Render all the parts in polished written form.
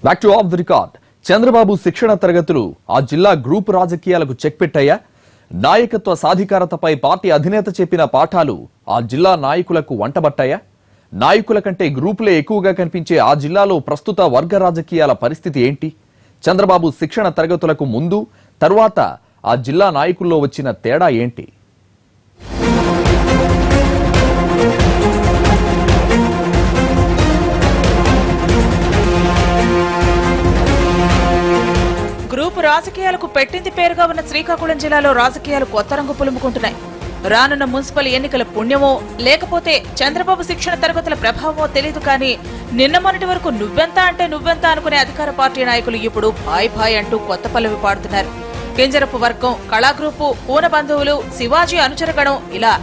Back to of the record. Chandrababu శిక్షణ తరగతులు ఆ జిల్లా గ్రూప్ రాజకీయాలకు చెక్ పెట్టాయా? నాయకత్వ సాధికారతపై పార్టీ అధినేత చెప్పిన పాఠాలు ఆ జిల్లా నాయకులకు వంటబట్టాయా? నాయకుల కంటే గ్రూపులే ఎక్కువగా కనిపించే ఆ జిల్లాలో ప్రస్తుత వర్గ రాజకీయాల పరిస్థితి ఏంటి? చంద్రబాబు శిక్షణ తరగతులకు ముందు తర్వాత ఆ జిల్లా నాయకుల్లో వచ్చిన తేడా ఏంటి? గ్రూప్ రాజకీయాలకు పెట్టింది పేరుగా ఉన్న శ్రీకాకుళం జిల్లాలో రాజకీయాలు కొత్త రంగు పులుముకుంటున్నాయి. రానున్న మున్సిపల్ ఎన్నికల పుణ్యమో లేకపోతే చంద్రబాబు శిక్షణ తరగతుల ప్రభావమో తెలియదు కానీ నిన్న మొన్నటి వరకు నువ్వెంత అంటే నువ్వెంత అనుకునే అధికార పార్టీ నాయకులు ఇప్పుడు భాయ్ భాయ్ అంటూ కొత్త పల్లవి పాడుతున్నారు. కింజరపు వర్గం, కళా గ్రూపు, పూన బంధువులు, శివాజీ అనుచరగణం ఇలా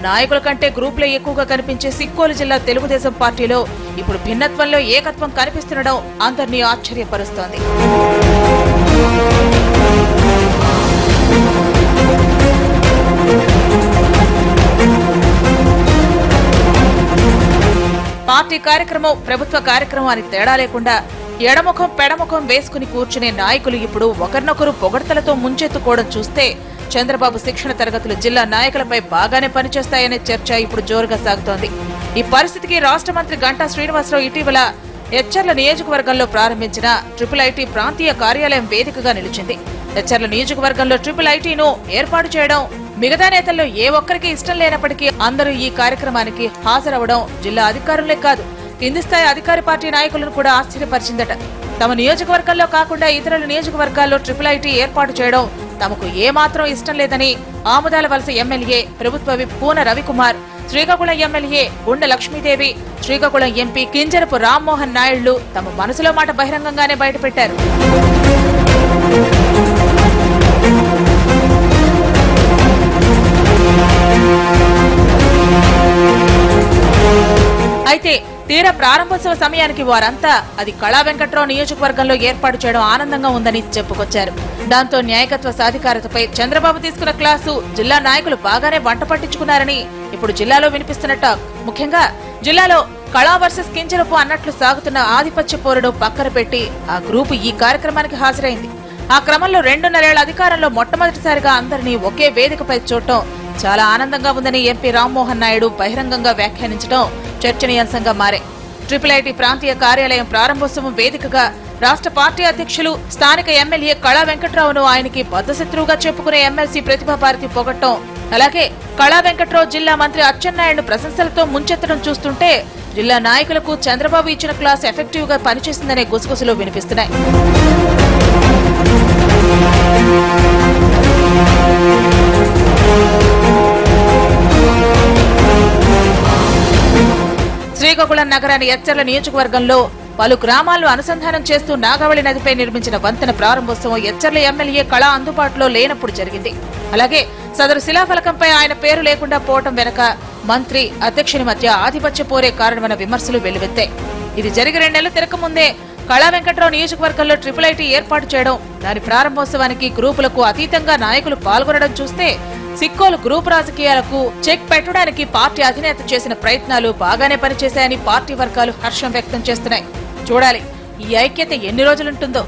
నాయకుల కంటే గ్రూపులే ఎక్కువగా కనిపించే సిక్కోలు జిల్లా తెలుగుదేశం పార్టీలో ఇప్పుడు భిన్నత్వంలో ఏకత్వం కనిపిస్తుండడం అందరినీ ఆశ్చర్యపరుస్తోంది. పార్టీ కార్యక్రమం, ప్రభుత్వ కార్యక్రమం అని తేడా లేకుండా ఎడముఖం పెడముఖం వేసుకుని కూర్చునే నాయకులు ఇప్పుడు ఒకరినొకరు పొగడ్తలతో ముంచెత్తుకోవడం చూస్తే చంద్రబాబు శిక్షణ తరగతులు జిల్లా నాయకులపై బాగానే పనిచేస్తాయనే చర్చ ఇప్పుడు జోరుగా సాగుతోంది. ఈ పరిస్థితికి రాష్ట్ర మంత్రి గంటా శ్రీనివాసరావు ఇటీవల ఎచ్చర్ల నియోజకవర్గంలో ప్రారంభించిన IIIT ప్రాంతీయ కార్యాలయం వేదికగా నిలిచింది. ఎచ్చర్ల నియోజకవర్గంలో IIITను ఏర్పాటు చేయడం మిగతా నేతల్లో ఏ ఒక్కరికి ఇష్టం లేనప్పటికీ అందరూ ఈ కార్యక్రమానికి హాజరవడం జిల్లా అధికారులే కాదు కింది స్థాయి అధికార పార్టీ నాయకులను కూడా ఆశ్చర్యపరిచిందట. తమ నియోజకవర్గంలో కాకుండా ఇతరుల నియోజకవర్గాల్లో IIIT ఏర్పాటు చేయడం తమకు ఏమాత్రం ఇష్టం లేదని ఆముదాల వలస ఎమ్మెల్యే, ప్రభుత్వ విప్ పూన రవికుమార్, శ్రీకాకుళం ఎమ్మెల్యే గుండె లక్ష్మీదేవి, శ్రీకాకుళం ఎంపీ కింజరపు రామ్మోహన్ నాయుళ్లు తమ మనసులో మాట బహిరంగంగానే బయటపెట్టారు. అయితే తీరా ప్రారంభోత్సవ సమయానికి వారంతా అది కళా వెంకట్రావు నియోజకవర్గంలో ఏర్పాటు చేయడం ఆనందంగా ఉందని చెప్పుకొచ్చారు. దాంతో న్యాయకత్వ సాధికారతపై చంద్రబాబు తీసుకున్న క్లాసు జిల్లా నాయకులు బాగానే వంట పట్టించుకున్నారని ఇప్పుడు జిల్లాలో వినిపిస్తున్న టాక్. ముఖ్యంగా జిల్లాలో కళా వర్సెస్ కింజరపు అన్నట్లు సాగుతున్న ఆధిపత్య పోరును పక్కన పెట్టి ఆ గ్రూపు ఈ కార్యక్రమానికి హాజరైంది. ఆ క్రమంలో 2.5 ఏళ్ల అధికారంలో మొట్టమొదటిసారిగా అందరినీ ఒకే వేదికపై చూడటం చాలా ఆనందంగా ఉందని ఎంపీ రామ్మోహన్ నాయుడు బహిరంగంగా వ్యాఖ్యానించడం చర్చనీయాంశంగా మారాయి. IIIT ప్రాంతీయ కార్యాలయం ప్రారంభోత్సవం వేదికగా రాష్ట్ర పార్టీ అధ్యక్షులు, స్థానిక ఎమ్మెల్యే కళా వెంకట్రావును ఆయనకి బద్ధశత్రువుగా చెప్పుకునే ఎమ్మెల్సీ ప్రతిభాభారతి పొగట్టం, అలాగే కళా వెంకట్రావు జిల్లా మంత్రి అచ్చెన్నాయుడు ప్రశంసలతో ముంచెత్తడం చూస్తుంటే జిల్లా నాయకులకు చంద్రబాబు ఇచ్చిన క్లాస్ ఎఫెక్టివ్ గా పనిచేసిందనే గుసగుసలు వినిపిస్తున్నాయి. శ్రీకాకుళం నగరాన్ని ఎచ్చర్ల నియోజకవర్గంలో పలు గ్రామాలను అనుసంధానం చేస్తూ నాగావళి నదిపై నిర్మించిన వంతెన ప్రారంభోత్సవం ఎచ్చర్ల ఎమ్మెల్యే కళ అందుబాటులో లేనప్పుడు జరిగింది. అలాగే సదరు శిలాఫలకంపై ఆయన పేరు లేకుండా పోవటం వెనక మంత్రి, అధ్యక్షుని మధ్య ఆధిపత్య పోరే కారణమైన విమర్శలు వెల్లువెత్తాయి. ఇది జరిగి 2 నెలలు తిరగముందే కళా వెంకట్రావు నియోజకవర్గంలో IIIT ఏర్పాటు చేయడం, దాని ప్రారంభోత్సవానికి గ్రూపులకు అతీతంగా నాయకులు పాల్గొనడం చూస్తే సిక్కోలు గ్రూప్ రాజకీయాలకు చెక్ పెట్టడానికి పార్టీ అధినేత చేసిన ప్రయత్నాలు బాగానే పనిచేశాయని పార్టీ వర్గాలు హర్షం వ్యక్తం చేస్తున్నాయి. చూడాలి ఈ ఐక్యత ఎన్ని రోజులుంటుందో.